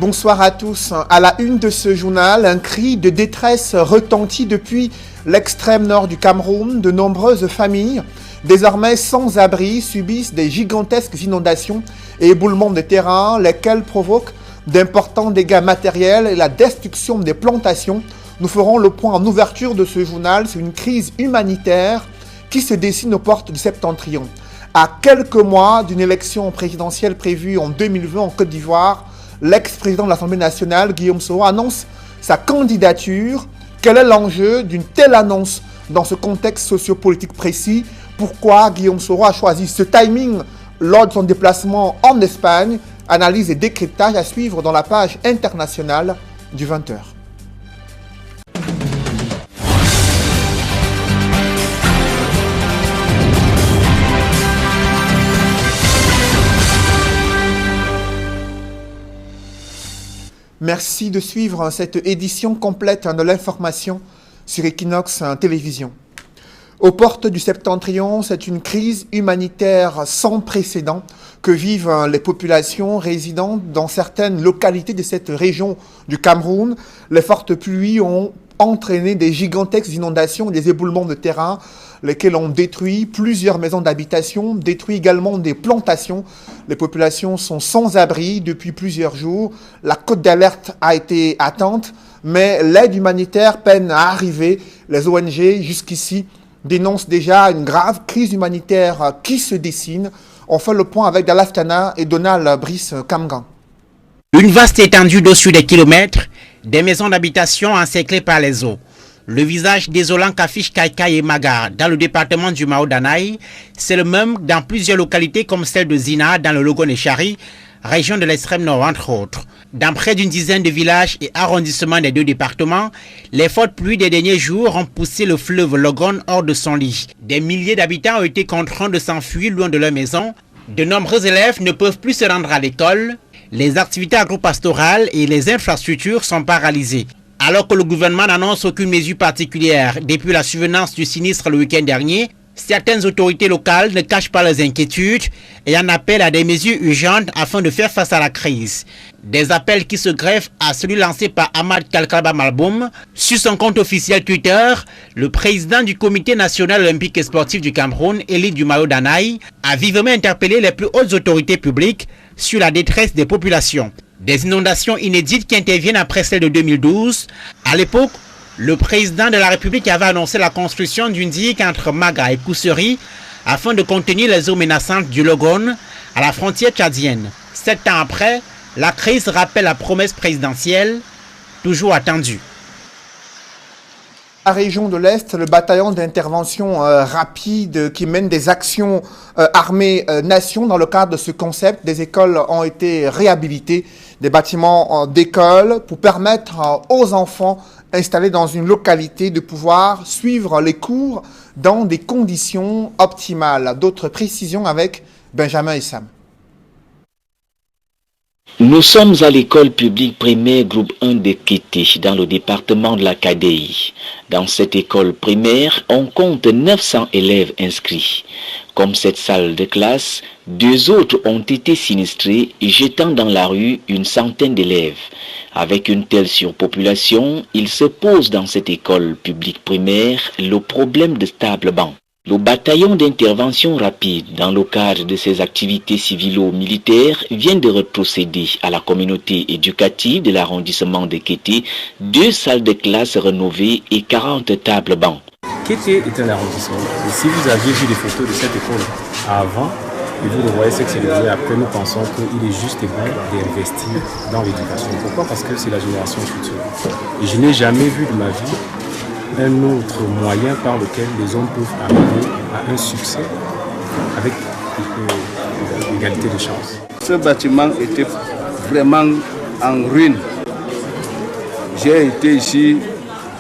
Bonsoir à tous. À la une de ce journal, un cri de détresse retentit depuis l'extrême nord du Cameroun. De nombreuses familles, désormais sans abri, subissent des gigantesques inondations et éboulements de terrain, lesquels provoquent d'importants dégâts matériels et la destruction des plantations. Nous ferons le point en ouverture de ce journal sur une crise humanitaire qui se dessine aux portes du Septentrion. À quelques mois d'une élection présidentielle prévue en 2020 en Côte d'Ivoire, l'ex-président de l'Assemblée nationale, Guillaume Soro, annonce sa candidature. Quel est l'enjeu d'une telle annonce dans ce contexte sociopolitique précis? Pourquoi Guillaume Soro a choisi ce timing lors de son déplacement en Espagne? Analyse et décryptage à suivre dans la page internationale du 20h. Merci de suivre cette édition complète de l'information sur Equinox Télévision. Aux portes du Septentrion, c'est une crise humanitaire sans précédent que vivent les populations résidant dans certaines localités de cette région du Cameroun. Les fortes pluies ont entraîné des gigantesques inondations, des éboulements de terrain, lesquels ont détruit plusieurs maisons d'habitation, détruit également des plantations. Les populations sont sans abri depuis plusieurs jours. La cote d'alerte a été atteinte, mais l'aide humanitaire peine à arriver. Les ONG, jusqu'ici, dénoncent déjà une grave crise humanitaire qui se dessine. On fait le point avec Dallas Kana et Donald Brice Kamgan. Une vaste étendue d'eau sur des kilomètres, des maisons d'habitation encerclées par les eaux. Le visage désolant qu'affichent Kaikai et Maga dans le département du Mao-Danaï, c'est le même dans plusieurs localités comme celle de Zina dans le Logon-et-Chari, région de l'extrême nord entre autres. Dans près d'une dizaine de villages et arrondissements des deux départements, les fortes pluies des derniers jours ont poussé le fleuve Logon hors de son lit. Des milliers d'habitants ont été contraints de s'enfuir loin de leur maison. De nombreux élèves ne peuvent plus se rendre à l'école. Les activités agro-pastorales et les infrastructures sont paralysées. Alors que le gouvernement n'annonce aucune mesure particulière depuis la survenance du sinistre le week-end dernier, certaines autorités locales ne cachent pas leurs inquiétudes et en appellent à des mesures urgentes afin de faire face à la crise. Des appels qui se greffent à celui lancé par Ahmad Kalkaba Malboum. Sur son compte officiel Twitter, le président du Comité national olympique et sportif du Cameroun, Élie du Mao-Danaï, a vivement interpellé les plus hautes autorités publiques sur la détresse des populations. Des inondations inédites qui interviennent après celle de 2012. À l'époque, le président de la République avait annoncé la construction d'une digue entre Maga et Koussery afin de contenir les eaux menaçantes du Logon à la frontière tchadienne. 7 ans après, la crise rappelle la promesse présidentielle, toujours attendue. La région de l'Est, le bataillon d'intervention rapide qui mène des actions armées nation dans le cadre de ce concept. Des écoles ont été réhabilitées, des bâtiments d'école pour permettre aux enfants installés dans une localité de pouvoir suivre les cours dans des conditions optimales. D'autres précisions avec Benjamin et Sam. Nous sommes à l'école publique primaire groupe 1 de Kété, dans le département de la Kadéi. Dans cette école primaire, on compte 900 élèves inscrits. Comme cette salle de classe, 2 autres ont été sinistrés, jetant dans la rue une centaine d'élèves. Avec une telle surpopulation, il se pose dans cette école publique primaire le problème de stable banc. Le bataillon d'intervention rapide, dans le cadre de ses activités civilo-militaires, vient de retrocéder à la communauté éducative de l'arrondissement de Kété 2 salles de classe rénovées et 40 tables bancs. Kété est un arrondissement. Et si vous aviez vu les photos de cette école avant, et vous le voyez ce que c'est devenu après, nous pensons qu'il est juste bon d'investir dans l'éducation. Pourquoi? Parce que c'est la génération future. Et je n'ai jamais vu de ma vie un autre moyen par lequel les hommes peuvent arriver à un succès avec égalité de chance. Ce bâtiment était vraiment en ruine. J'ai été ici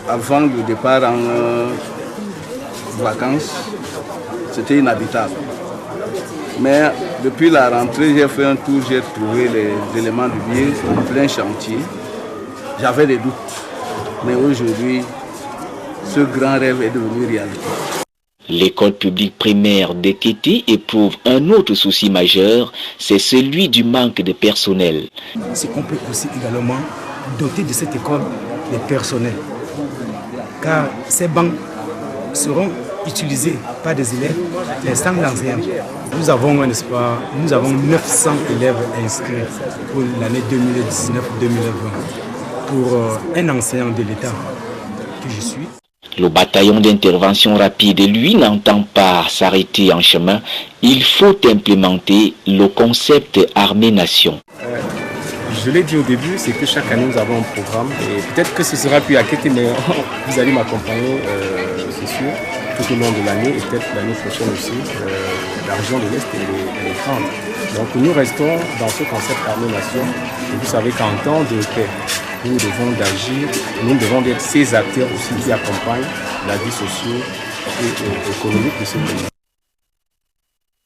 avant le départ en vacances. C'était inhabitable. Mais depuis la rentrée, j'ai fait un tour, j'ai trouvé les éléments du bien en plein chantier. J'avais des doutes. Mais aujourd'hui, ce grand rêve est devenu réalité. L'école publique primaire d'Ekiti éprouve un autre souci majeur, c'est celui du manque de personnel. C'est qu'on peut aussi également doter de cette école des personnels, car ces bancs seront utilisés par des élèves, les centres d'enseignants. Nous avons 900 élèves inscrits pour l'année 2019-2020 pour un enseignant de l'État que je suis. Le bataillon d'intervention rapide, lui, n'entend pas s'arrêter en chemin. Il faut implémenter le concept armée-nation. Je l'ai dit au début, c'est que chaque année nous avons un programme et peut-être que ce sera plus à Kété, mais vous allez m'accompagner, c'est sûr, tout au long de l'année et peut-être l'année prochaine aussi. La région de l'Est elle est grande. Donc nous restons dans ce concept armée-nation. Vous savez qu'en temps de paix, nous devons agir, nous devons être ces acteurs aussi qui accompagnent la vie sociale et économique de ce pays.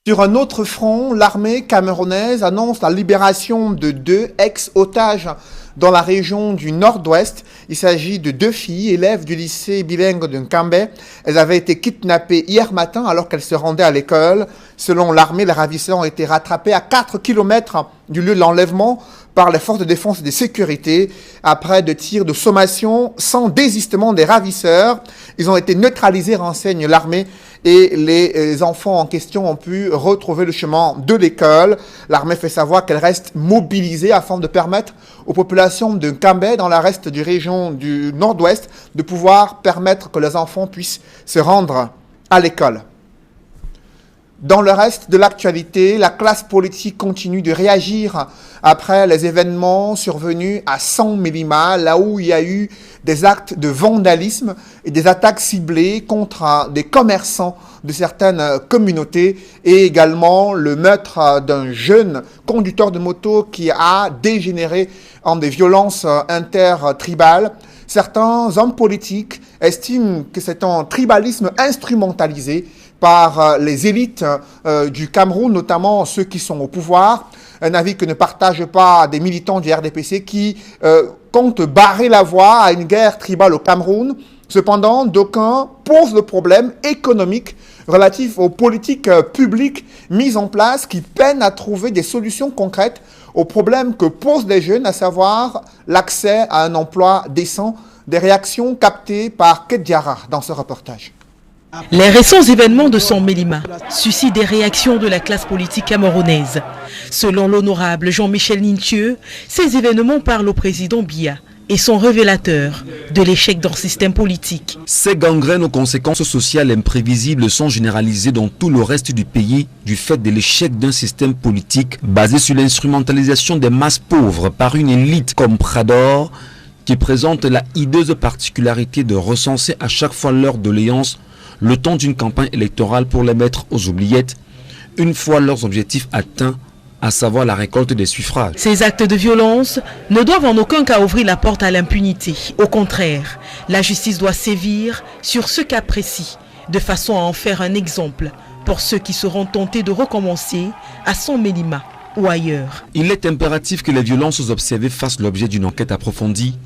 Sur un autre front, l'armée camerounaise annonce la libération de 2 ex-otages dans la région du nord-ouest. Il s'agit de 2 filles, élèves du lycée bilingue de Nkambé. Elles avaient été kidnappées hier matin alors qu'elles se rendaient à l'école. Selon l'armée, les ravisseurs ont été rattrapés à 4 km du lieu de l'enlèvement par les forces de défense et de sécurité. Après de tirs de sommation sans désistement des ravisseurs, ils ont été neutralisés, renseigne l'armée, et les enfants en question ont pu retrouver le chemin de l'école. L'armée fait savoir qu'elle reste mobilisée afin de permettre aux populations de Nkambé, dans la reste du région du nord-ouest, de pouvoir permettre que les enfants puissent se rendre à l'école. Dans le reste de l'actualité, la classe politique continue de réagir après les événements survenus à San Milima, là où il y a eu des actes de vandalisme et des attaques ciblées contre des commerçants de certaines communautés et également le meurtre d'un jeune conducteur de moto qui a dégénéré en des violences intertribales. Certains hommes politiques estiment que c'est un tribalisme instrumentalisé par les élites du Cameroun, notamment ceux qui sont au pouvoir. Un avis que ne partagent pas des militants du RDPC qui comptent barrer la voie à une guerre tribale au Cameroun. Cependant, d'aucuns posent le problème économique relatif aux politiques publiques mises en place qui peinent à trouver des solutions concrètes aux problèmes que posent les jeunes, à savoir l'accès à un emploi décent. Des réactions captées par Kedjara dans ce reportage. Les récents événements de San Milima suscitent des réactions de la classe politique camerounaise. Selon l'honorable Jean-Michel Ninthieu, ces événements parlent au président Biya et sont révélateurs de l'échec d'un système politique. Ces gangrènes aux conséquences sociales imprévisibles sont généralisées dans tout le reste du pays du fait de l'échec d'un système politique basé sur l'instrumentalisation des masses pauvres par une élite comme Prador qui présente la hideuse particularité de recenser à chaque fois leur doléance le temps d'une campagne électorale pour les mettre aux oubliettes, une fois leurs objectifs atteints, à savoir la récolte des suffrages. Ces actes de violence ne doivent en aucun cas ouvrir la porte à l'impunité. Au contraire, la justice doit sévir sur ce cas précis, de façon à en faire un exemple pour ceux qui seront tentés de recommencer à San Milima ou ailleurs. Il est impératif que les violences observées fassent l'objet d'une enquête approfondie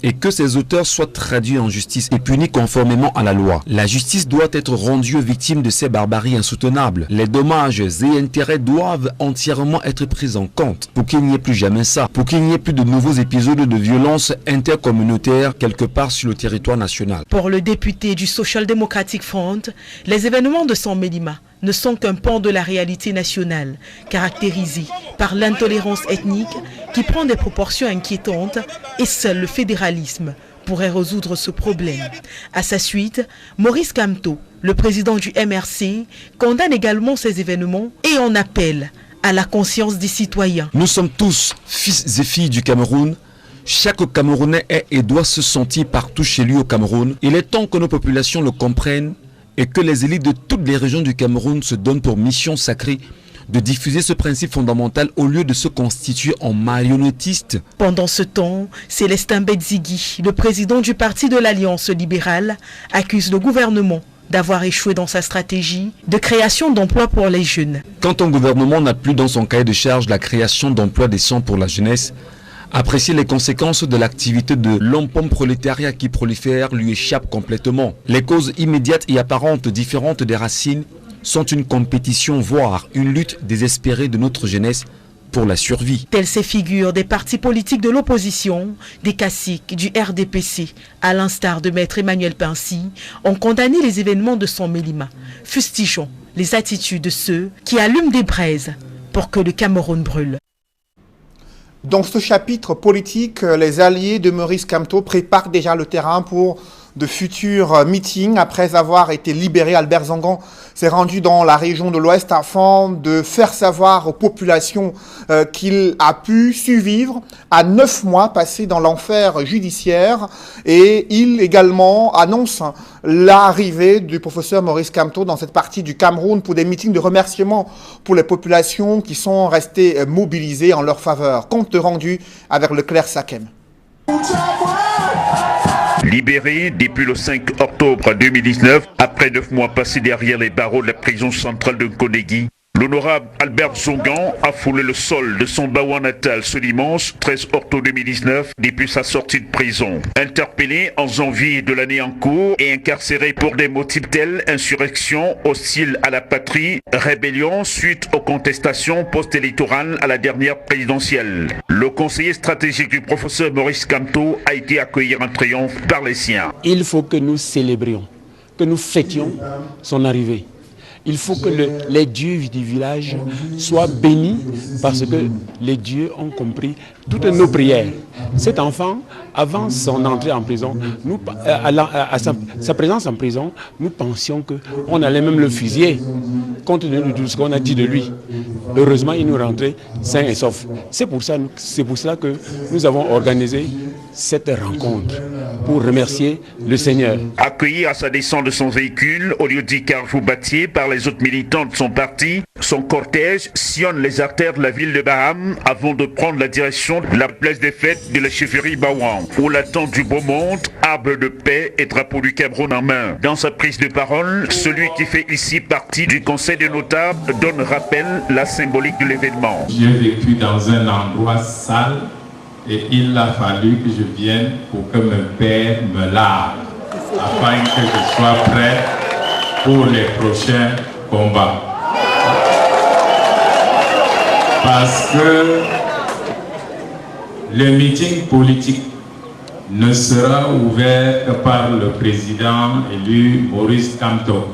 et que ces auteurs soient traduits en justice et punis conformément à la loi. La justice doit être rendue aux victimes de ces barbaries insoutenables. Les dommages et intérêts doivent entièrement être pris en compte pour qu'il n'y ait plus jamais ça, pour qu'il n'y ait plus de nouveaux épisodes de violence intercommunautaire quelque part sur le territoire national. Pour le député du Social Democratic Front, les événements de San Milima ne sont qu'un pan de la réalité nationale, caractérisée par l'intolérance ethnique qui prend des proportions inquiétantes et seul le fédéralisme pourrait résoudre ce problème. À sa suite, Maurice Kamto, le président du MRC, condamne également ces événements et en appelle à la conscience des citoyens. Nous sommes tous fils et filles du Cameroun. Chaque Camerounais est et doit se sentir partout chez lui au Cameroun. Il est temps que nos populations le comprennent et que les élites de toutes les régions du Cameroun se donnent pour mission sacrée de diffuser ce principe fondamental au lieu de se constituer en marionnettistes. Pendant ce temps, Célestin Bedzigui, le président du parti de l'Alliance libérale, accuse le gouvernement d'avoir échoué dans sa stratégie de création d'emplois pour les jeunes. Quand un gouvernement n'a plus dans son cahier de charge la création d'emplois décents pour la jeunesse, Apprécier les conséquences de l'activité de l'homme-pomme prolétariat qui prolifère lui échappe complètement. Les causes immédiates et apparentes différentes des racines sont une compétition, voire une lutte désespérée de notre jeunesse pour la survie. Telles ces figures des partis politiques de l'opposition, des caciques, du RDPC, à l'instar de Maître Emmanuel Pincy, ont condamné les événements de San Mélima, fustigeant les attitudes de ceux qui allument des braises pour que le Cameroun brûle. Dans ce chapitre politique, les alliés de Maurice Kamto préparent déjà le terrain pour de futurs meetings. Après avoir été libéré, Albert Zangan s'est rendu dans la région de l'Ouest afin de faire savoir aux populations qu'il a pu survivre à 9 mois passés dans l'enfer judiciaire. Et il également annonce l'arrivée du professeur Maurice Kamto dans cette partie du Cameroun pour des meetings de remerciement pour les populations qui sont restées mobilisées en leur faveur. Compte rendu avec Leclerc Sakem. Libéré depuis le 5 octobre 2019, après 9 mois passés derrière les barreaux de la prison centrale de Konegi, l'honorable Albert Zongan a foulé le sol de son Bawa natal ce dimanche 13 octobre 2019 depuis sa sortie de prison. Interpellé en janvier de l'année en cours et incarcéré pour des motifs tels insurrection, hostile à la patrie, rébellion suite aux contestations post-électorales à la dernière présidentielle. Le conseiller stratégique du professeur Maurice Kamto a été accueilli en triomphe par les siens. Il faut que nous célébrions, que nous fêtions son arrivée. Il faut que les dieux du village soient bénis parce que les dieux ont compris toutes nos prières. Cet enfant, avant son entrée en prison, à sa présence en prison, nous pensions qu'on allait même le fusiller, compte tenu de ce qu'on a dit de lui. Heureusement, il nous rentrait sain et sauf. C'est pour cela que nous avons organisé cette rencontre pour remercier le Seigneur. Accueilli à sa descente de son véhicule, au lieu dit Carrefour Bâtier par les autres militants de son parti, son cortège sillonne les artères de la ville de Baham avant de prendre la direction de la place des fêtes de la chefferie Bawan, où l'attente du beau monde, arbre de paix et drapeau du Cameroun en main. Dans sa prise de parole, celui qui fait ici partie du conseil des notables donne rappel la symbolique de l'événement. J'ai vécu dans un endroit sale et il a fallu que je vienne pour que mon père me lave, afin que je sois prêt pour les prochains combats. Parce que le meeting politique ne sera ouvert que par le président élu Maurice Kamto.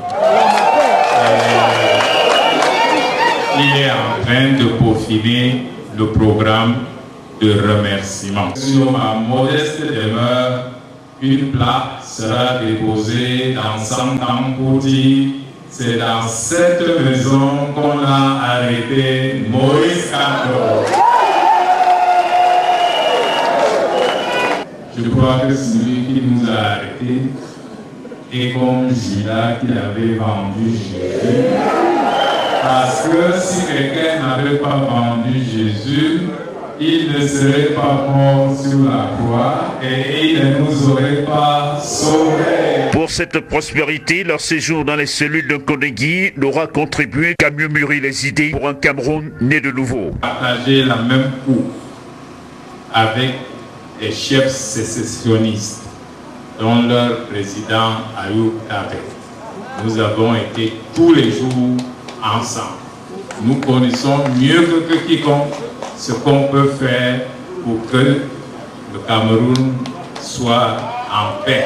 Il est en train de peaufiner le programme de remerciement. Sur ma modeste demeure, une plaque sera déposée dans 100 ans pour dire c'est dans cette maison qu'on a arrêté Maurice Kamto. Je crois que celui qui nous a arrêtés est comme Judas qui avait vendu Jésus. Parce que si quelqu'un n'avait pas vendu Jésus, il ne serait pas mort sur la croix et il ne nous aurait pas sauvés. Pour cette prospérité, leur séjour dans les cellules de Konegi n'aura contribué qu'à mieux mûrir les idées pour un Cameroun né de nouveau. Partager la même cour avec les chefs sécessionnistes, dont leur président Ayoub Tabe. Nous avons été tous les jours ensemble. Nous connaissons mieux que quiconque ce qu'on peut faire pour que le Cameroun soit en paix.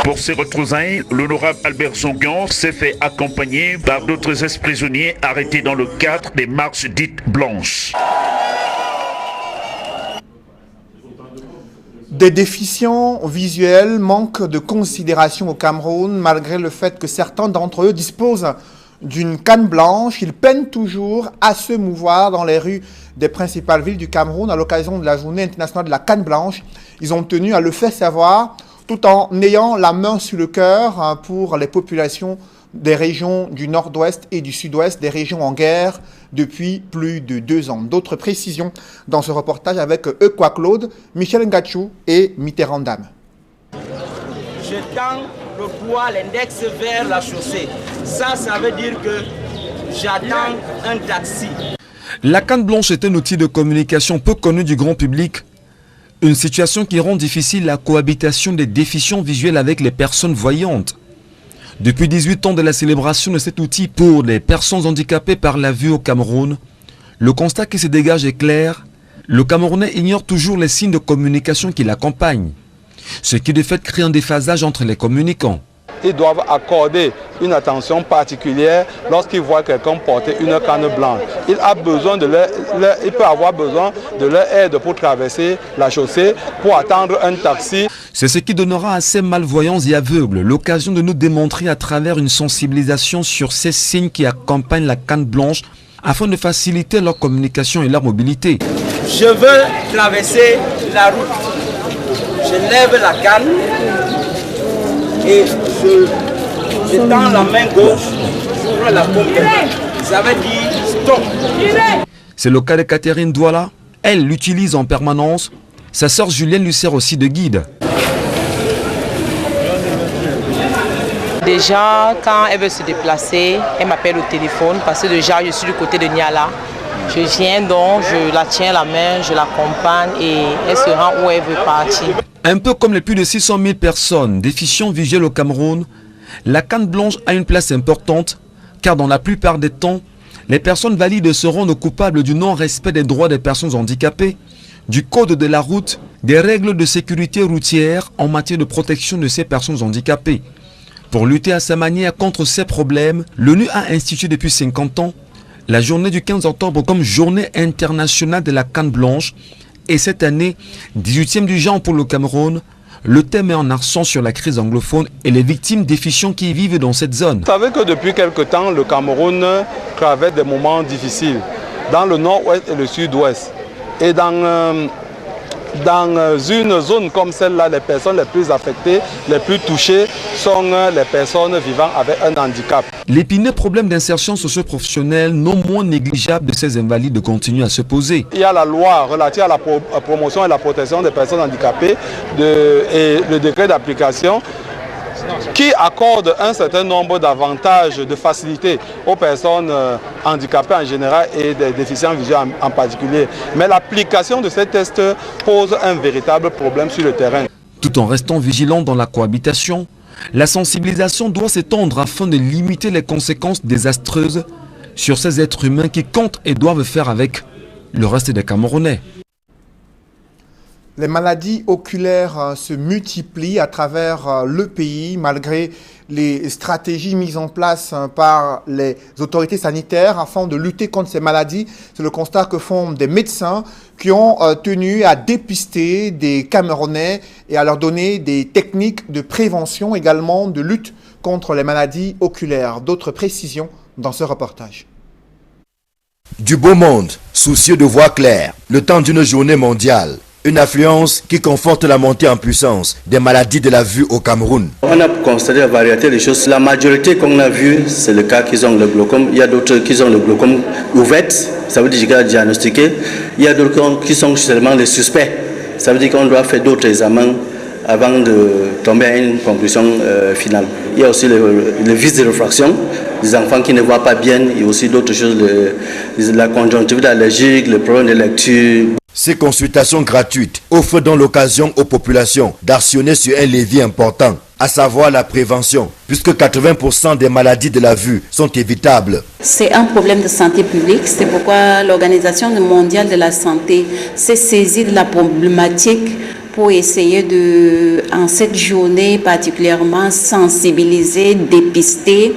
Pour ces retrouvailles, l'honorable Albert Zongan s'est fait accompagner par d'autres ex-prisonniers arrêtés dans le cadre des marches dites blanches. Des déficients visuels manquent de considération au Cameroun, malgré le fait que certains d'entre eux disposent d'une canne blanche. Ils peinent toujours à se mouvoir dans les rues des principales villes du Cameroun à l'occasion de la journée internationale de la canne blanche. Ils ont tenu à le faire savoir tout en ayant la main sur le cœur pour les populations des régions du nord-ouest et du sud-ouest, des régions en guerre depuis plus de 2 ans. D'autres précisions dans ce reportage avec Eukwa Claude, Michel Ngachou et Mitterrand Dame. Je tends le doigt, l'index vers la chaussée. Ça veut dire que j'attends un taxi. La canne blanche est un outil de communication peu connu du grand public. Une situation qui rend difficile la cohabitation des déficients visuels avec les personnes voyantes. Depuis 18 ans de la célébration de cet outil pour les personnes handicapées par la vue au Cameroun, le constat qui se dégage est clair. Le Camerounais ignore toujours les signes de communication qui l'accompagnent, ce qui de fait crée un déphasage entre les communicants. Ils doivent accorder une attention particulière lorsqu'ils voient quelqu'un porter une canne blanche. Il peut avoir besoin de leur aide pour traverser la chaussée, pour attendre un taxi. C'est ce qui donnera à ces malvoyants et aveugles l'occasion de nous démontrer à travers une sensibilisation sur ces signes qui accompagnent la canne blanche afin de faciliter leur communication et leur mobilité. Je veux traverser la route. Je lève la canne et je tends la main gauche, j'ouvre la paume. Ça veut dire stop. C'est le cas de Catherine Douala. Elle l'utilise en permanence. Sa sœur Julienne lui sert aussi de guide. Déjà, quand elle veut se déplacer, elle m'appelle au téléphone parce que déjà je suis du côté de Niala. Je viens donc, je la tiens la main, je l'accompagne et elle se rend où elle veut partir. Un peu comme les plus de 600 000 personnes déficients visuels au Cameroun, la canne blanche a une place importante car dans la plupart des temps, les personnes valides se rendent coupables du non-respect des droits des personnes handicapées, du code de la route, des règles de sécurité routière en matière de protection de ces personnes handicapées. Pour lutter à sa manière contre ces problèmes, l'ONU a institué depuis 50 ans la journée du 15 octobre comme journée internationale de la canne blanche. Et cette année, 18e du genre pour le Cameroun, le thème est en accent sur la crise anglophone et les victimes déficients qui vivent dans cette zone. Vous savez que depuis quelque temps, le Cameroun traverse des moments difficiles dans le nord-ouest et le sud-ouest. Et dans une zone comme celle-là, les personnes les plus affectées, les plus touchées sont les personnes vivant avec un handicap. L'épineux problème d'insertion socio-professionnelle non moins négligeable de ces invalides continue à se poser. Il y a la loi relative à la promotion et la protection des personnes handicapées et le décret d'application qui accorde un certain nombre d'avantages, de facilités aux personnes handicapées en général et des déficients visuels en particulier. Mais l'application de ces tests pose un véritable problème sur le terrain. Tout en restant vigilant dans la cohabitation, la sensibilisation doit s'étendre afin de limiter les conséquences désastreuses sur ces êtres humains qui comptent et doivent faire avec le reste des Camerounais. Les maladies oculaires se multiplient à travers le pays malgré les stratégies mises en place par les autorités sanitaires afin de lutter contre ces maladies. C'est le constat que font des médecins qui ont tenu à dépister des Camerounais et à leur donner des techniques de prévention, également de lutte contre les maladies oculaires. D'autres précisions dans ce reportage. Du beau monde, soucieux de voix claire, le temps d'une journée mondiale. Une affluence qui conforte la montée en puissance des maladies de la vue au Cameroun. On a constaté la variété des choses. La majorité qu'on a vue, c'est le cas qu'ils ont le glaucome. Il y a d'autres qui ont le glaucome ouvert, ça veut dire qu'ils sont diagnostiqués. Il y a d'autres qui sont seulement les suspects. Ça veut dire qu'on doit faire d'autres examens avant de tomber à une conclusion finale. Il y a aussi le vice de réfraction, les enfants qui ne voient pas bien. Il y a aussi d'autres choses, la conjonctivite allergique, le problème de lecture. Ces consultations gratuites offrent donc l'occasion aux populations d'actionner sur un levier important, à savoir la prévention, puisque 80% des maladies de la vue sont évitables. C'est un problème de santé publique, c'est pourquoi l'Organisation mondiale de la santé s'est saisie de la problématique pour essayer de, en cette journée particulièrement, sensibiliser, dépister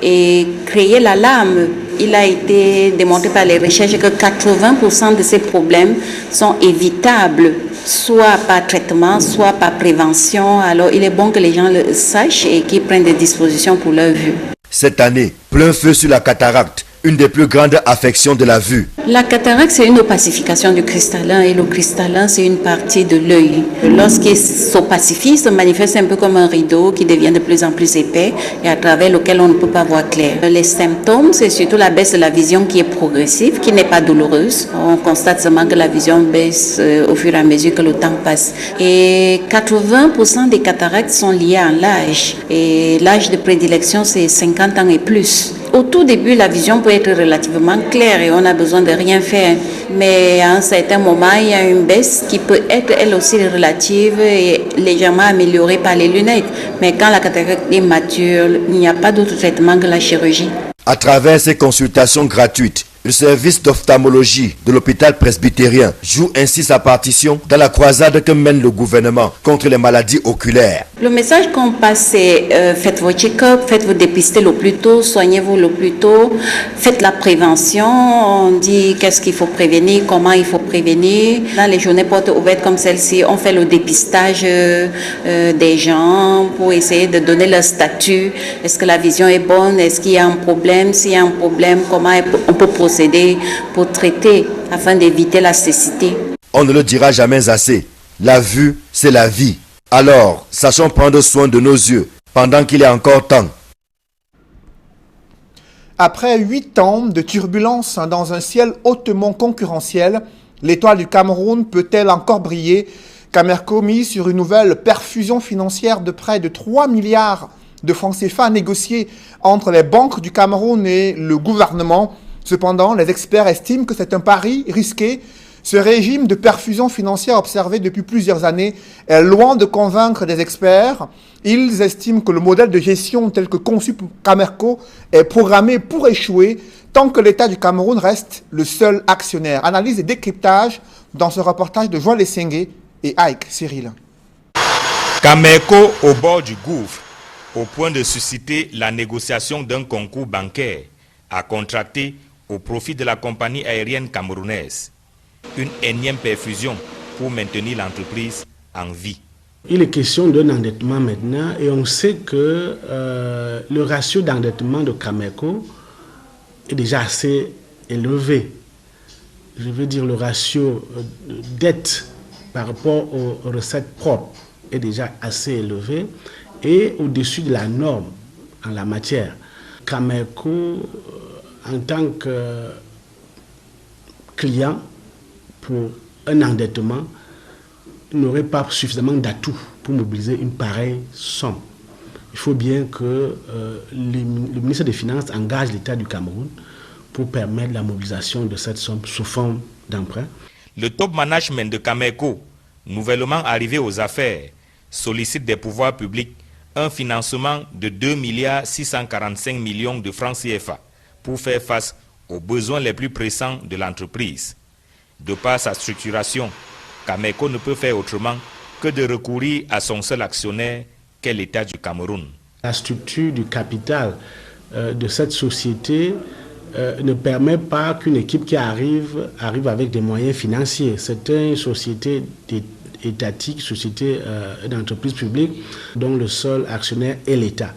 et créer l'alarme. Il a été démontré par les recherches que 80% de ces problèmes sont évitables, soit par traitement, soit par prévention. Alors il est bon que les gens le sachent et qu'ils prennent des dispositions pour leur vue. Cette année, plein feu sur la cataracte, une des plus grandes affections de la vue. La cataracte, c'est une opacification du cristallin et le cristallin, c'est une partie de l'œil. Lorsqu'il s'opacifie, se manifeste un peu comme un rideau qui devient de plus en plus épais et à travers lequel on ne peut pas voir clair. Les symptômes, c'est surtout la baisse de la vision qui est progressive, qui n'est pas douloureuse. On constate seulement que la vision baisse au fur et à mesure que le temps passe. Et 80% des cataractes sont liées à l'âge. Et l'âge de prédilection, c'est 50 ans et plus. Au tout début, la vision peut être relativement claire et on a besoin de rien faire. Mais à un certain moment, il y a une baisse qui peut être elle aussi relative et légèrement améliorée par les lunettes. Mais quand la cataracte est mature, il n'y a pas d'autre traitement que la chirurgie. À travers ces consultations gratuites, le service d'ophtalmologie de l'hôpital presbytérien joue ainsi sa partition dans la croisade que mène le gouvernement contre les maladies oculaires. Le message qu'on passe, c'est faites vos check-up, faites-vous dépister le plus tôt, soignez-vous le plus tôt, faites la prévention. On dit qu'est-ce qu'il faut prévenir, comment il faut prévenir. Dans les journées portes ouvertes comme celle-ci, on fait le dépistage des gens pour essayer de donner leur statut. Est-ce que la vision est bonne? Est-ce qu'il y a un problème? S'il y a un problème, comment on peut procéder pour traiter afin d'éviter la cécité. On ne le dira jamais assez. La vue, c'est la vie. Alors, sachons prendre soin de nos yeux pendant qu'il est encore temps. Après 8 ans de turbulences dans un ciel hautement concurrentiel, l'étoile du Cameroun peut-elle encore briller? Camerco mise sur une nouvelle perfusion financière de près de 3 milliards de francs CFA négociés entre les banques du Cameroun et le gouvernement. Cependant, les experts estiment que c'est un pari risqué. Ce régime de perfusion financière observé depuis plusieurs années est loin de convaincre des experts. Ils estiment que le modèle de gestion tel que conçu pour Camerco est programmé pour échouer tant que l'État du Cameroun reste le seul actionnaire. Analyse et décryptage dans ce reportage de Joël Lessengue et Ike Cyril. Camerco au bord du gouffre, au point de susciter la négociation d'un concours bancaire à contracter au profit de la compagnie aérienne camerounaise. Une énième perfusion pour maintenir l'entreprise en vie. Il est question d'un endettement maintenant et on sait que le ratio d'endettement de Camerco est déjà assez élevé. Je veux dire le ratio dette par rapport aux recettes propres est déjà assez élevé et au-dessus de la norme en la matière. Camerco, en tant que client pour un endettement, n'aurait pas suffisamment d'atouts pour mobiliser une pareille somme. Il faut bien que le ministère des Finances engage l'État du Cameroun pour permettre la mobilisation de cette somme sous forme d'emprunt. Le top management de Camerco, nouvellement arrivé aux affaires, sollicite des pouvoirs publics un financement de 2 645 millions de francs CFA pour faire face aux besoins les plus pressants de l'entreprise. De par sa structuration, Camerco ne peut faire autrement que de recourir à son seul actionnaire qu'est l'État du Cameroun. La structure du capital de cette société ne permet pas qu'une équipe qui arrive avec des moyens financiers. C'est une société étatique, société d'entreprise publique dont le seul actionnaire est l'État.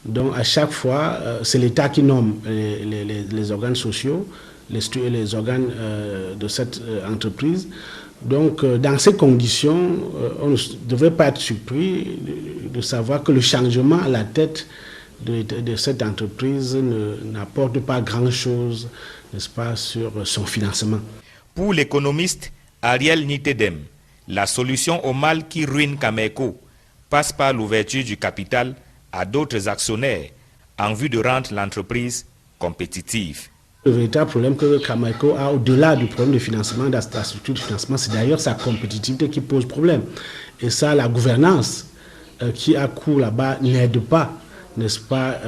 Donc à chaque fois, c'est l'État qui nomme les organes sociaux, les organes de cette entreprise. Donc dans ces conditions, on ne devrait pas être surpris de savoir que le changement à la tête de cette entreprise n'apporte pas grand-chose, n'est-ce pas, sur son financement. Pour l'économiste Ariel Nitedem, la solution au mal qui ruine Camerco passe par l'ouverture du capital à d'autres actionnaires en vue de rendre l'entreprise compétitive. Le véritable problème que Camerco a, au-delà du problème de financement, de la structure de financement, c'est d'ailleurs sa compétitivité qui pose problème. Et ça, la gouvernance qui a cours là-bas n'aide pas, n'est-ce pas,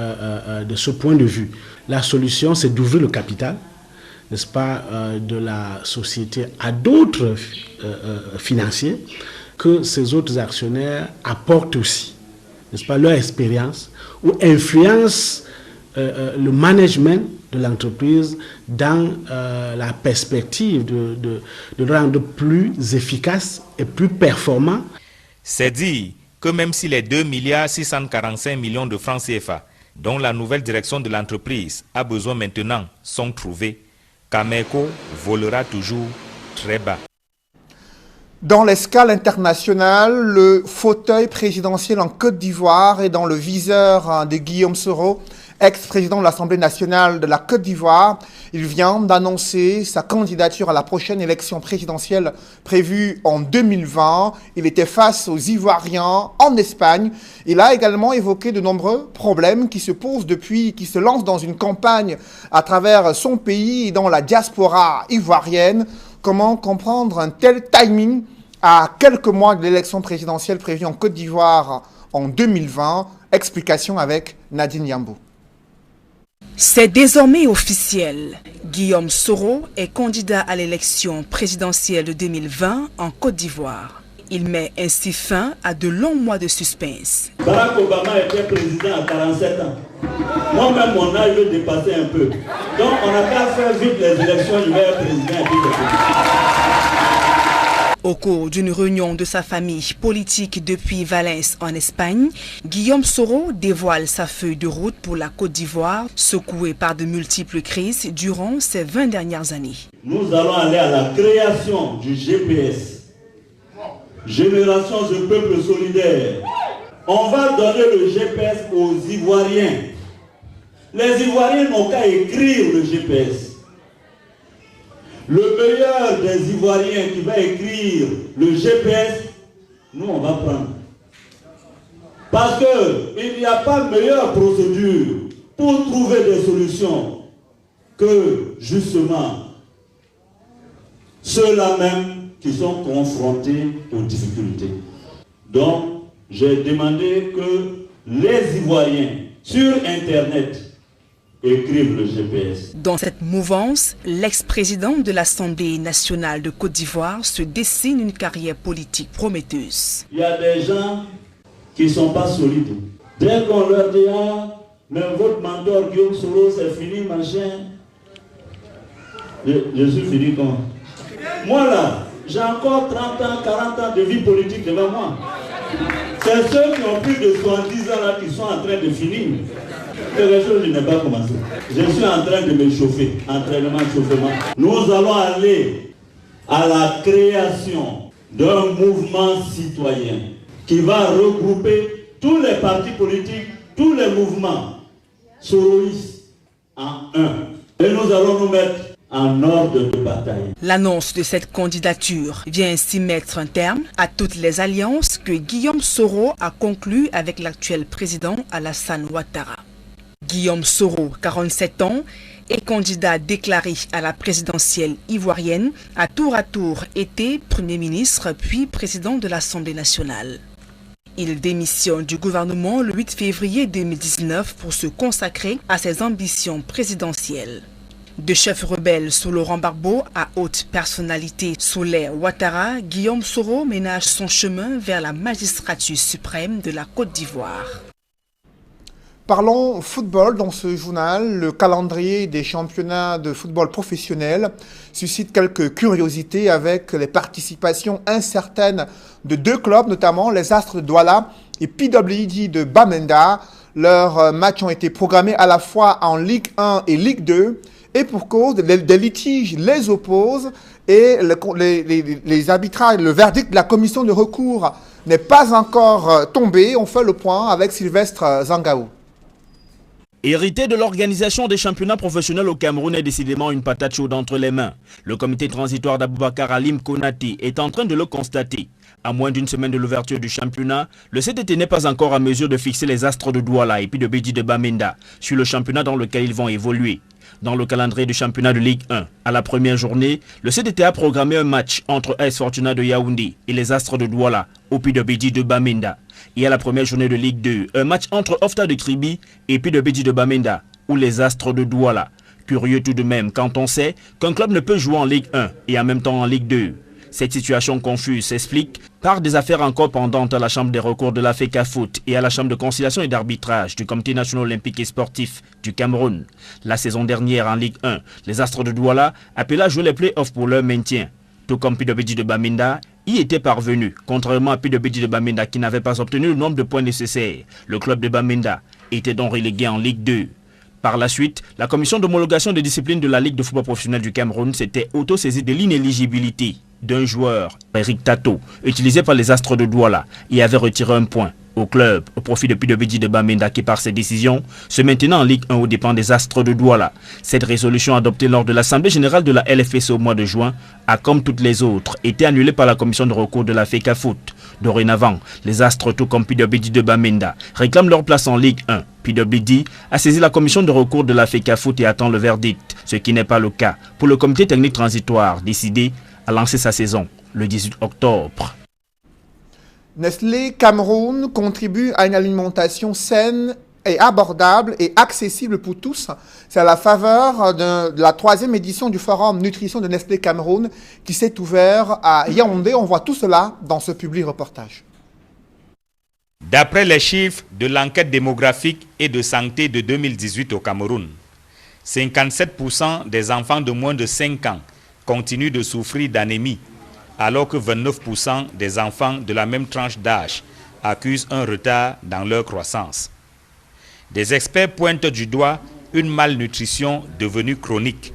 de ce point de vue. La solution, c'est d'ouvrir le capital, n'est-ce pas, de la société à d'autres financiers, que ces autres actionnaires apportent aussi, n'est-ce pas, leur expérience ou influencent le management de l'entreprise dans la perspective de rendre plus efficace et plus performant. C'est dire que même si les 2 645 millions de francs CFA dont la nouvelle direction de l'entreprise a besoin maintenant sont trouvés, Camerco volera toujours très bas. Dans l'escale internationale, le fauteuil présidentiel en Côte d'Ivoire est dans le viseur de Guillaume Soro. ex-président de l'Assemblée nationale de la Côte d'Ivoire. Il vient d'annoncer sa candidature à la prochaine élection présidentielle prévue en 2020. Il était face aux Ivoiriens en Espagne. Il a également évoqué de nombreux problèmes qui se posent depuis qu'il se lance dans une campagne à travers son pays et dans la diaspora ivoirienne. Comment comprendre un tel timing à quelques mois de l'élection présidentielle prévue en Côte d'Ivoire en 2020? Explication avec Nadine Yambou. C'est désormais officiel. Guillaume Soro est candidat à l'élection présidentielle de 2020 en Côte d'Ivoire. Il met ainsi fin à de longs mois de suspense. Barack Obama était président à 47 ans. Moi-même, mon âge veut dépasser un peu. Donc, on n'a qu'à faire vite les élections, je vais être président. Au cours d'une réunion de sa famille politique depuis Valence en Espagne, Guillaume Soro dévoile sa feuille de route pour la Côte d'Ivoire, secouée par de multiples crises durant ces 20 dernières années. Nous allons aller à la création du GPS, Génération de Peuple Solidaire. On va donner le GPS aux Ivoiriens. Les Ivoiriens n'ont qu'à écrire le GPS. Le meilleur des Ivoiriens qui va écrire le GPS, nous on va prendre. Parce qu'il n'y a pas meilleure procédure pour trouver des solutions que justement ceux-là même qui sont confrontés aux difficultés. Donc, j'ai demandé que les Ivoiriens sur Internet écrivent le GPS. Dans cette mouvance, l'ex-président de l'Assemblée nationale de Côte d'Ivoire se dessine une carrière politique prometteuse. Il y a des gens qui ne sont pas solides. Dès qu'on leur dit « Ah, mais votre mentor Guillaume Soro, c'est fini, machin », je suis fini quand? Moi là, j'ai encore 30 ans, 40 ans de vie politique devant moi. C'est ceux qui ont plus de 70 ans là qui sont en train de finir. Quelque chose, je n'ai pas commencé. Je suis en train de me chauffer. Entraînement, chauffement. Nous allons aller à la création d'un mouvement citoyen qui va regrouper tous les partis politiques, tous les mouvements soroistes en un. Et nous allons nous mettre en ordre de bataille. L'annonce de cette candidature vient ainsi mettre un terme à toutes les alliances que Guillaume Soro a conclues avec l'actuel président Alassane Ouattara. Guillaume Soro, 47 ans, est candidat déclaré à la présidentielle ivoirienne, à tour été Premier ministre puis président de l'Assemblée nationale. Il démissionne du gouvernement le 8 février 2019 pour se consacrer à ses ambitions présidentielles. De chef rebelle sous Laurent Gbagbo à haute personnalité sous l'ère Ouattara, Guillaume Soro ménage son chemin vers la magistrature suprême de la Côte d'Ivoire. Parlons football dans ce journal. Le calendrier des championnats de football professionnel suscite quelques curiosités avec les participations incertaines de deux clubs, notamment les Astres de Douala et PWD de Bamenda. Leurs matchs ont été programmés à la fois en Ligue 1 et Ligue 2 et pour cause des litiges les opposent et les arbitrages, le verdict de la commission de recours n'est pas encore tombé. On fait le point avec Sylvestre Zangaou. Hérité de l'organisation des championnats professionnels au Cameroun est décidément une patate chaude entre les mains. Le comité transitoire d'Aboubacar Alim Konati est en train de le constater. À moins d'une semaine de l'ouverture du championnat, le CTT n'est pas encore à mesure de fixer les Astres de Douala et puis de Bédi de Bamenda sur le championnat dans lequel ils vont évoluer. Dans le calendrier du championnat de Ligue 1, à la première journée, le CTT a programmé un match entre AS Fortuna de Yaoundé et les Astres de Douala au Puy de Bédi de Bamenda. Et à la première journée de Ligue 2, un match entre Ofta de Kribi et Puy de Bédi de Bamenda ou les Astres de Douala. Curieux tout de même quand on sait qu'un club ne peut jouer en Ligue 1 et en même temps en Ligue 2. Cette situation confuse s'explique par des affaires encore pendantes à la Chambre des recours de la FECAFOOT et à la Chambre de conciliation et d'arbitrage du Comité national olympique et sportif du Cameroun. La saison dernière en Ligue 1, les Astres de Douala appelaient à jouer les play-offs pour leur maintien. Tout comme PWD de Bamenda y était parvenu, contrairement à PWD de Bamenda qui n'avait pas obtenu le nombre de points nécessaires. Le club de Bamenda était donc relégué en Ligue 2. Par la suite, la commission d'homologation des disciplines de la Ligue de football professionnel du Cameroun s'était auto-saisie de l'inéligibilité d'un joueur, Eric Tato, utilisé par les Astres de Douala, et avait retiré un point. au club, au profit de PWD de Bamenda qui par ses décisions se maintenant en Ligue 1 aux dépens des Astres de Douala. Cette résolution adoptée lors de l'Assemblée générale de la LFPC au mois de juin a, comme toutes les autres, été annulée par la commission de recours de la FECAFOOT. Dorénavant, les Astres, tout comme PWD de Bamenda, réclament leur place en Ligue 1. PWD a saisi la commission de recours de la FECAFOOT et attend le verdict, ce qui n'est pas le cas pour le comité technique transitoire décidé à lancer sa saison le 18 octobre. Nestlé Cameroun contribue à une alimentation saine et abordable et accessible pour tous. C'est à la faveur de la 3e édition du Forum Nutrition de Nestlé Cameroun qui s'est ouvert à Yaoundé. On voit tout cela dans ce public reportage. D'après les chiffres de l'enquête démographique et de santé de 2018 au Cameroun, 57% des enfants de moins de 5 ans continuent de souffrir d'anémie, alors que 29% des enfants de la même tranche d'âge accusent un retard dans leur croissance. Des experts pointent du doigt une malnutrition devenue chronique.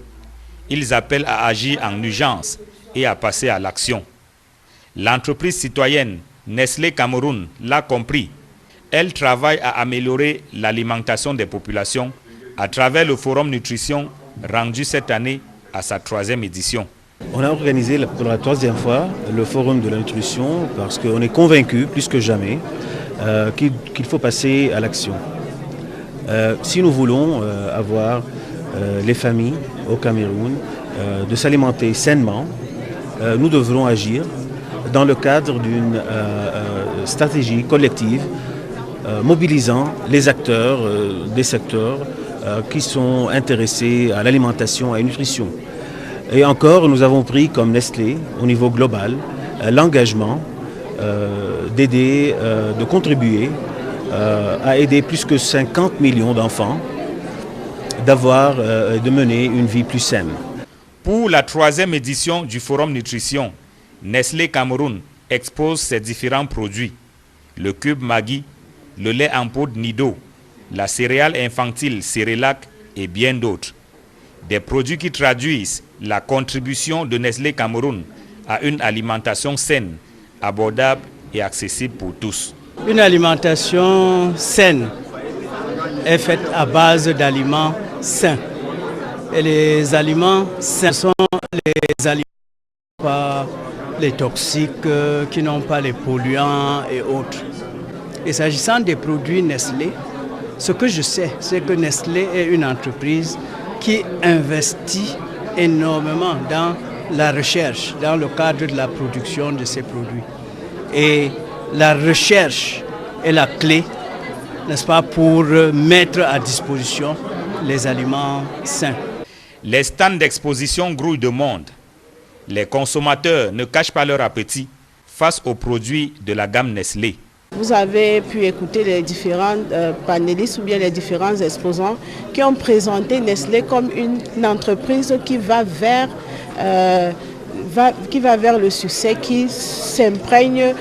Ils appellent à agir en urgence et à passer à l'action. L'entreprise citoyenne Nestlé Cameroun l'a compris. Elle travaille à améliorer l'alimentation des populations à travers le Forum Nutrition rendu cette année à sa 3e édition. On a organisé pour la 3e fois le Forum de la Nutrition parce qu'on est convaincu plus que jamais qu'il faut passer à l'action. Si nous voulons avoir les familles au Cameroun de s'alimenter sainement, nous devrons agir dans le cadre d'une stratégie collective mobilisant les acteurs des secteurs qui sont intéressés à l'alimentation et à la nutrition. Et encore, nous avons pris comme Nestlé, au niveau global, l'engagement d'aider, de contribuer à aider plus que 50 millions d'enfants de mener une vie plus saine. Pour la 3e édition du Forum Nutrition, Nestlé Cameroun expose ses différents produits, le cube Maggi, le lait en poudre Nido, la céréale infantile Cérélac et bien d'autres. Des produits qui traduisent la contribution de Nestlé Cameroun à une alimentation saine, abordable et accessible pour tous. Une alimentation saine est faite à base d'aliments sains. Et les aliments sains sont les aliments qui n'ont pas les toxiques, qui n'ont pas les polluants et autres. Et s'agissant des produits Nestlé, ce que je sais, c'est que Nestlé est une entreprise qui investit énormément dans la recherche, dans le cadre de la production de ces produits. Et la recherche est la clé, n'est-ce pas, pour mettre à disposition les aliments sains. Les stands d'exposition grouillent de monde. Les consommateurs ne cachent pas leur appétit face aux produits de la gamme Nestlé. Vous avez pu écouter les différents panélistes ou bien les différents exposants qui ont présenté Nestlé comme une entreprise qui va vers le succès, qui s'imprègne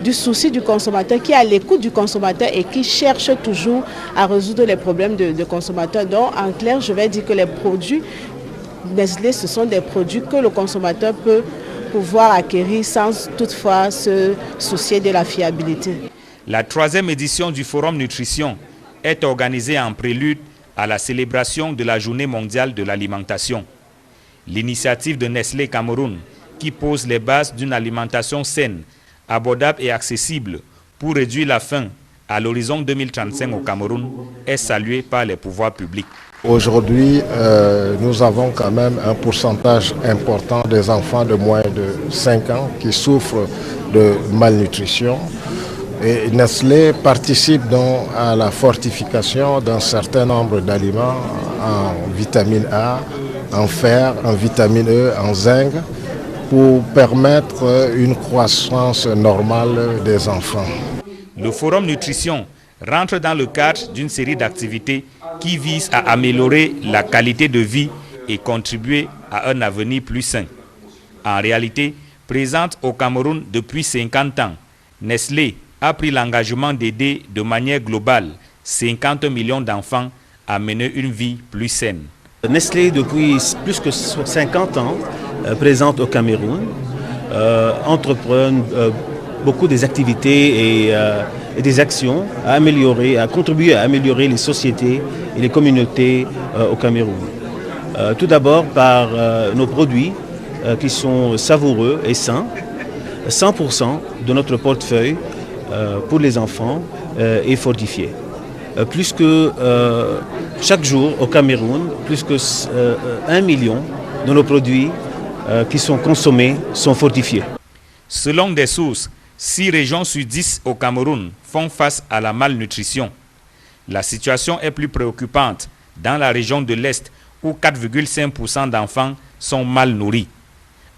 du souci du consommateur, qui est à l'écoute du consommateur et qui cherche toujours à résoudre les problèmes de consommateurs. Donc en clair, je vais dire que les produits Nestlé, ce sont des produits que le consommateur peut pouvoir acquérir sans toutefois se soucier de la fiabilité. La 3e édition du Forum Nutrition est organisée en prélude à la célébration de la Journée mondiale de l'alimentation. L'initiative de Nestlé Cameroun, qui pose les bases d'une alimentation saine, abordable et accessible pour réduire la faim à l'horizon 2035 au Cameroun, est saluée par les pouvoirs publics. Aujourd'hui, nous avons quand même un pourcentage important des enfants de moins de 5 ans qui souffrent de malnutrition. Et Nestlé participe donc à la fortification d'un certain nombre d'aliments en vitamine A, en fer, en vitamine E, en zinc, pour permettre une croissance normale des enfants. Le Forum Nutrition rentre dans le cadre d'une série d'activités qui visent à améliorer la qualité de vie et contribuer à un avenir plus sain. En réalité, présente au Cameroun depuis 50 ans, Nestlé a pris l'engagement d'aider de manière globale 50 millions d'enfants à mener une vie plus saine. Nestlé, depuis plus que 50 ans, présente au Cameroun, entreprend beaucoup des activités et des actions à améliorer, à contribuer à améliorer les sociétés et les communautés au Cameroun. Tout d'abord par nos produits qui sont savoureux et sains. 100% de notre portefeuille pour les enfants est fortifié. Plus que chaque jour au Cameroun, plus que 1 million de nos produits qui sont consommés sont fortifiés. Selon des sources, 6 régions sur 10 au Cameroun font face à la malnutrition. La situation est plus préoccupante dans la région de l'Est où 4,5% d'enfants sont mal nourris.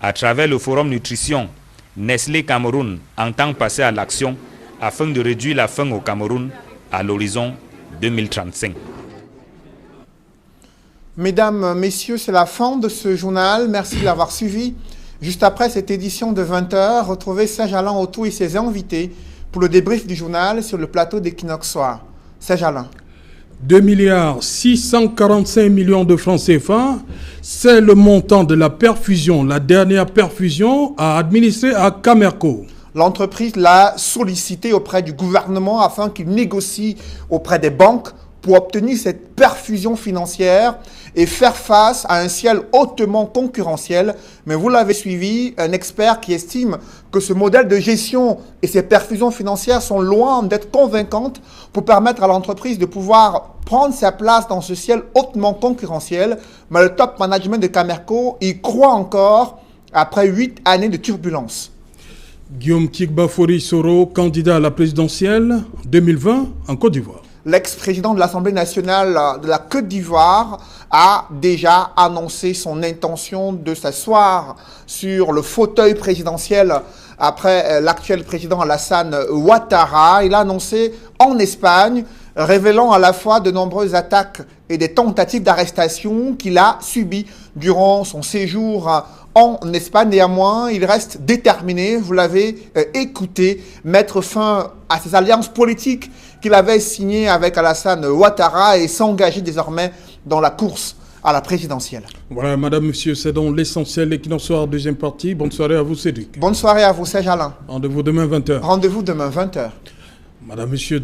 À travers le Forum Nutrition, Nestlé Cameroun entend passer à l'action afin de réduire la faim au Cameroun à l'horizon 2035. Mesdames, Messieurs, c'est la fin de ce journal. Merci de l'avoir suivi. Juste après cette édition de 20h, retrouvez Serge-Alain Autou et ses invités pour le débrief du journal sur le plateau d'Equinox Soir. Serge-Alain. 2,645 milliards de francs CFA, c'est le montant de la perfusion, la dernière perfusion à administrer à Camerco. L'entreprise l'a sollicité auprès du gouvernement afin qu'il négocie auprès des banques pour obtenir cette perfusion financière et faire face à un ciel hautement concurrentiel. Mais vous l'avez suivi, un expert qui estime que ce modèle de gestion et ces perfusions financières sont loin d'être convaincantes pour permettre à l'entreprise de pouvoir prendre sa place dans ce ciel hautement concurrentiel. Mais le top management de Camerco y croit encore après 8 années de turbulence. Guillaume Tigbafori Soro, candidat à la présidentielle 2020 en Côte d'Ivoire. L'ex-président de l'Assemblée nationale de la Côte d'Ivoire a déjà annoncé son intention de s'asseoir sur le fauteuil présidentiel après l'actuel président Alassane Ouattara. Il a annoncé en Espagne, révélant à la fois de nombreuses attaques et des tentatives d'arrestation qu'il a subies durant son séjour en Espagne. Néanmoins, il reste déterminé, vous l'avez écouté, mettre fin à ces alliances politiques qu'il avait signées avec Alassane Ouattara et s'engager désormais dans la course à la présidentielle. Voilà, madame, monsieur, c'est donc l'essentiel. Equinox Soir, deuxième partie. Bonne soirée à vous, Cédric. Bonne soirée à vous, Serge-Alain. Rendez-vous demain 20h. Rendez-vous demain 20h. Madame, monsieur.